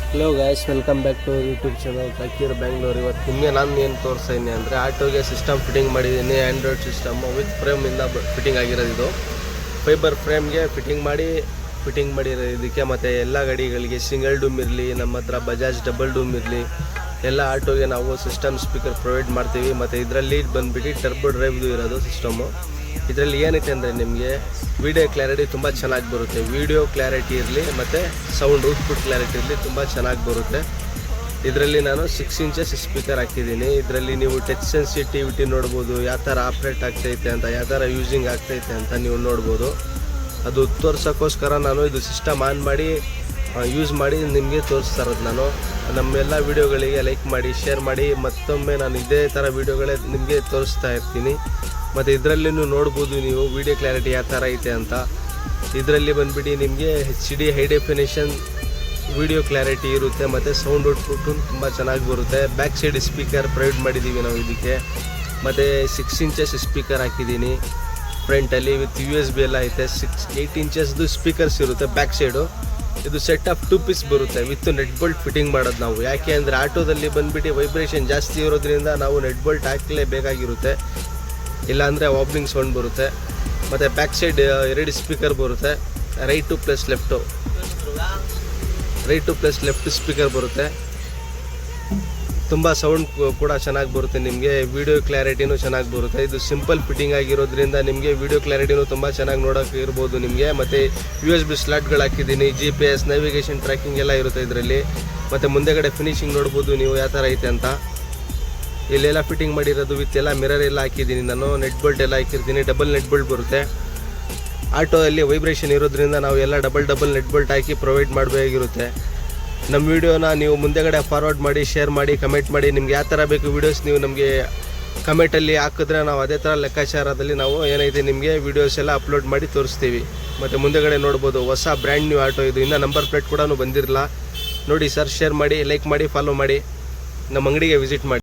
Hello guys, welcome back to YouTube channel Thakir Bengaluru. ಇವತ್ತು ನಿಮಗೆ ನಾನು ಏನು ತೋರಿಸ್ತೀನಿ ಅಂದರೆ ಆಟೋಗೆ ಸಿಸ್ಟಮ್ ಫಿಟ್ಟಿಂಗ್ ಮಾಡಿದ್ದೀನಿ. ಆ್ಯಂಡ್ರಾಯ್ಡ್ ಸಿಸ್ಟಮ್ಮು ವಿತ್ ಫ್ರೇಮಿಂದ ಫಿಟ್ಟಿಂಗ್ ಆಗಿರೋದು. ಇದು ಫೈಬರ್ ಫ್ರೇಮ್ಗೆ ಫಿಟ್ಟಿಂಗ್ ಮಾಡಿರೋ ಇದಕ್ಕೆ. ಮತ್ತು ಎಲ್ಲ ಗಾಡಿಗಳಿಗೆ ಸಿಂಗಲ್ ಡೂಮ್ ಇರಲಿ, ನಮ್ಮ ಹತ್ರ ಬಜಾಜ್ ಡಬಲ್ ಡೂಮ್ ಇರಲಿ, ಎಲ್ಲ ಆಟೋಗೆ ನಾವು ಸಿಸ್ಟಮ್ ಸ್ಪೀಕರ್ ಪ್ರೊವೈಡ್ ಮಾಡ್ತೀವಿ. ಮತ್ತು ಇದರಲ್ಲಿ ಬಂದುಬಿಟ್ಟು ಟರ್ಬೋ ಡ್ರೈವ್ದು ಇರೋದು ಸಿಸ್ಟಮು. ಇದರಲ್ಲಿ ಏನೈತೆ ಅಂದರೆ ನಿಮಗೆ ವಿಡಿಯೋ ಕ್ಲಾರಿಟಿ ತುಂಬ ಚೆನ್ನಾಗಿ ಬರುತ್ತೆ. ವಿಡಿಯೋ ಕ್ಲಾರಿಟಿ ಇರಲಿ ಮತ್ತು ಸೌಂಡ್ ಔಟ್ಪುಟ್ ಕ್ಲಾರಿಟಿ ಇರಲಿ, ತುಂಬ ಚೆನ್ನಾಗಿ ಬರುತ್ತೆ. ಇದರಲ್ಲಿ ನಾನು 6 ಇಂಚಸ್ ಸ್ಪೀಕರ್ ಹಾಕಿದ್ದೀನಿ. ಇದರಲ್ಲಿ ನೀವು ಟಚ್ ಸೆನ್ಸಿಟಿವಿಟಿ ನೋಡ್ಬೋದು, ಯಾವ ಥರ ಆಪ್ರೇಟ್ ಆಗ್ತೈತೆ ಅಂತ, ಯಾವ ಥರ ಯೂಸಿಂಗ್ ಆಗ್ತೈತೆ ಅಂತ ನೀವು ನೋಡ್ಬೋದು. ಅದು ತೋರ್ಸೋಕ್ಕೋಸ್ಕರ ನಾನು ಇದು ಸಿಸ್ಟಮ್ ಆನ್ ಮಾಡಿ ಯೂಸ್ ಮಾಡಿ ನಿಮಗೆ ತೋರಿಸ್ತಾ ಇರೋದು. ನಾನು ನಮ್ಮೆಲ್ಲ ವೀಡಿಯೋಗಳಿಗೆ ಲೈಕ್ ಮಾಡಿ, ಶೇರ್ ಮಾಡಿ. ಮತ್ತೊಮ್ಮೆ ನಾನು ಇದೇ ಥರ ವೀಡಿಯೋಗಳೇ ನಿಮಗೆ ತೋರಿಸ್ತಾ ಇರ್ತೀನಿ. ಮತ್ತು ಇದರಲ್ಲಿ ನೋಡ್ಬೋದು ನೀವು ವಿಡಿಯೋ ಕ್ಲಾರಿಟಿ ಯಾವ ಥರ ಐತೆ ಅಂತ. ಇದರಲ್ಲಿ ಬಂದುಬಿಟ್ಟು ನಿಮಗೆ HD high definition video clarity ಇರುತ್ತೆ. ಮತ್ತು ಸೌಂಡ್ ಔಟ್ಪುಟ್ಟು ತುಂಬ ಚೆನ್ನಾಗಿ ಬರುತ್ತೆ. ಬ್ಯಾಕ್ ಸೈಡ್ ಸ್ಪೀಕರ್ ಪ್ರೊವೈಡ್ ಮಾಡಿದ್ದೀವಿ ನಾವು ಇದಕ್ಕೆ. ಮತ್ತು 6 ಇಂಚಸ್ ಸ್ಪೀಕರ್ ಹಾಕಿದ್ದೀನಿ ಫ್ರಂಟಲ್ಲಿ ವಿತ್ USB ಎಲ್ಲ ಐತೆ. 8 ಇಂಚಸ್ದು ಸ್ಪೀಕರ್ಸ್ ಇರುತ್ತೆ ಬ್ಯಾಕ್ ಸೈಡು. ಇದು ಸೆಟ್ ಆಫ್ 2 ಪೀಸ್ ಬರುತ್ತೆ ವಿತ್ ನೆಟ್ ಬೋಲ್ಟ್ ಫಿಟ್ಟಿಂಗ್ ಮಾಡೋದು ನಾವು. ಯಾಕೆ ಅಂದರೆ ಆಟೋದಲ್ಲಿ ಬಂದುಬಿಟ್ಟು ವೈಬ್ರೇಷನ್ ಜಾಸ್ತಿ ಇರೋದ್ರಿಂದ ನಾವು ನೆಟ್ ಬೋಲ್ಟ್ ಹಾಕಲೇಬೇಕಾಗಿರುತ್ತೆ, ಇಲ್ಲಾಂದರೆ ವಾಬ್ಲಿಂಗ್ ಸೌಂಡ್ ಬರುತ್ತೆ. ಮತ್ತು ಬ್ಯಾಕ್ ಸೈಡ್ 2 ಸ್ಪೀಕರ್ ಬರುತ್ತೆ. Right two plus left speaker ಬರುತ್ತೆ. ತುಂಬ ಸೌಂಡ್ ಕೂಡ ಚೆನ್ನಾಗಿ ಬರುತ್ತೆ ನಿಮಗೆ. ವಿಡಿಯೋ ಕ್ಲಾರಿಟಿನೂ ಚೆನ್ನಾಗಿ ಬರುತ್ತೆ. ಇದು ಸಿಂಪಲ್ ಫಿಟ್ಟಿಂಗ್ ಆಗಿರೋದ್ರಿಂದ ನಿಮಗೆ ವಿಡಿಯೋ ಕ್ಲಾರಿಟಿನೂ ತುಂಬ ಚೆನ್ನಾಗಿ ನೋಡೋಕೆ ಇರ್ಬೋದು ನಿಮಗೆ. ಮತ್ತು USB ಸ್ಲಾಟ್ಗಳು ಹಾಕಿದ್ದೀನಿ. GPS ನ್ಯಾವಿಗೇಷನ್ ಟ್ರ್ಯಾಕಿಂಗ್ ಎಲ್ಲ ಇರುತ್ತೆ ಇದರಲ್ಲಿ. ಮತ್ತು ಮುಂದೆಗಡೆ ಫಿನಿಶಿಂಗ್ ನೋಡ್ಬೋದು ನೀವು ಯಾವ ಥರ ಐತೆ ಅಂತ. ಇಲ್ಲೆಲ್ಲ ಫಿಟ್ಟಿಂಗ್ ಮಾಡಿರೋದು ವಿತ್ ಎಲ್ಲ ಮಿರರ್ ಎಲ್ಲ ಹಾಕಿದ್ದೀನಿ ನಾನು. ನೆಟ್ ಬೋಲ್ಟ್ ಎಲ್ಲ ಹಾಕಿರ್ತೀನಿ. ಡಬಲ್ ನೆಟ್ ಬೋಲ್ಟ್ ಬರುತ್ತೆ. ಆಟೋದಲ್ಲಿ ವೈಬ್ರೇಷನ್ ಇರೋದ್ರಿಂದ ನಾವು ಎಲ್ಲ ಡಬಲ್ ನೆಟ್ ಬೋಲ್ಟ್ ಹಾಕಿ ಪ್ರೊವೈಡ್ ಮಾಡಬೇಕಾಗಿರುತ್ತೆ. ನಮ್ಮ ವೀಡಿಯೋನ ನೀವು ಮುಂದೆಗಡೆ ಫಾರ್ವರ್ಡ್ ಮಾಡಿ, ಶೇರ್ ಮಾಡಿ, ಕಮೆಂಟ್ ಮಾಡಿ. ನಿಮ್ಗೆ ಯಾವ ಥರ ಬೇಕು ವೀಡಿಯೋಸ್ ನೀವು ನಮಗೆ ಕಮೆಂಟಲ್ಲಿ ಹಾಕಿದ್ರೆ ನಾವು ಅದೇ ಥರ ಲೆಕ್ಕಾಚಾರದಲ್ಲಿ ನಾವು ಏನೈತೆ ನಿಮಗೆ ವೀಡಿಯೋಸ್ ಎಲ್ಲ ಅಪ್ಲೋಡ್ ಮಾಡಿ ತೋರಿಸ್ತೀವಿ. ಮತ್ತು ಮುಂದೆಗಡೆ ನೋಡ್ಬೋದು ಹೊಸ ಬ್ರ್ಯಾಂಡ್ ನ್ಯೂ ಆಟೋ ಇದು. ಇನ್ನೂ ನಂಬರ್ ಪ್ಲೇಟ್ ಕೂಡ ಬಂದಿರಲ್ಲ. ನೋಡಿ ಸರ್, ಶೇರ್ ಮಾಡಿ, ಲೈಕ್ ಮಾಡಿ, ಫಾಲೋ ಮಾಡಿ, ನಮ್ಮ ಅಂಗಡಿಗೆ ವಿಸಿಟ್ ಮಾಡಿ.